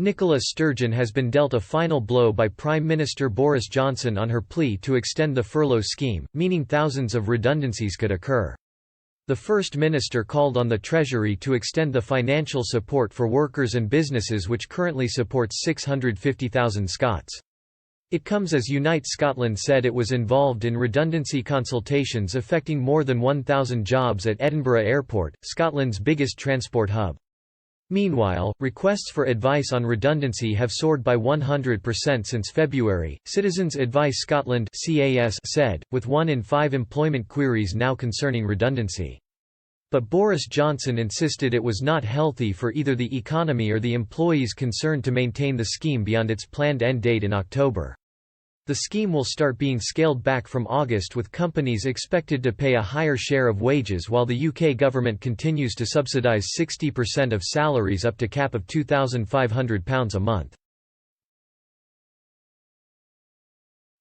Nicola Sturgeon has been dealt a final blow by Prime Minister Boris Johnson on her plea to extend the furlough scheme, meaning thousands of redundancies could occur. The First Minister called on the Treasury to extend the financial support for workers and businesses which currently supports 650,000 Scots. It comes as Unite Scotland said it was involved in redundancy consultations affecting more than 1,000 jobs at Edinburgh Airport, Scotland's biggest transport hub. Meanwhile, requests for advice on redundancy have soared by 100% since February, Citizens Advice Scotland (CAS) said, with 1 in 5 employment queries now concerning redundancy. But Boris Johnson insisted it was not healthy for either the economy or the employees concerned to maintain the scheme beyond its planned end date in October. The scheme will start being scaled back from August, with companies expected to pay a higher share of wages while the UK government continues to subsidise 60% of salaries up to cap of £2,500 a month.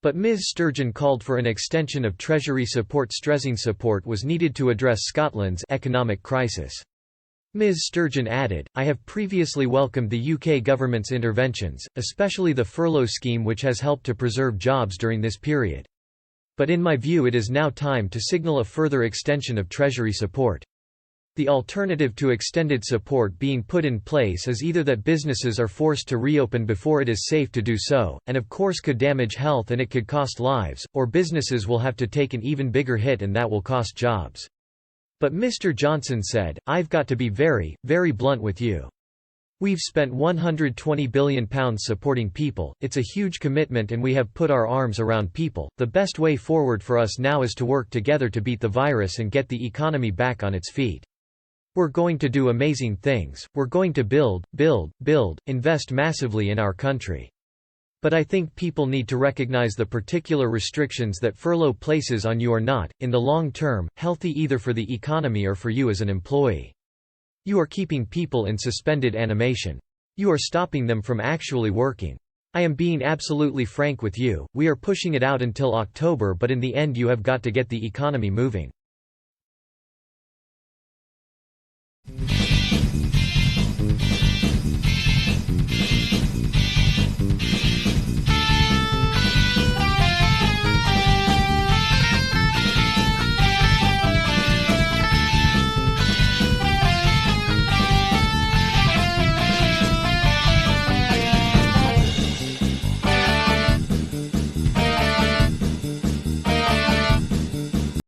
But Ms Sturgeon called for an extension of Treasury support. Stressing support was needed to address Scotland's economic crisis. Ms Sturgeon added, "I have previously welcomed the UK government's interventions, especially the furlough scheme which has helped to preserve jobs during this period. But in my view it is now time to signal a further extension of Treasury support. The alternative to extended support being put in place is either that businesses are forced to reopen before it is safe to do so, and of course could damage health and it could cost lives, or businesses will have to take an even bigger hit and that will cost jobs." But Mr Johnson said, "I've got to be very, very blunt with you. We've spent £120 billion supporting people, it's a huge commitment and we have put our arms around people. The best way forward for us now is to work together to beat the virus and get the economy back on its feet. We're going to do amazing things, we're going to build, invest massively in our country. But I think people need to recognize the particular restrictions that furlough places on you are not, in the long term, healthy either for the economy or for you as an employee. You are keeping people in suspended animation. You are stopping them from actually working. I am being absolutely frank with you, we are pushing it out until October, but in the end you have got to get the economy moving."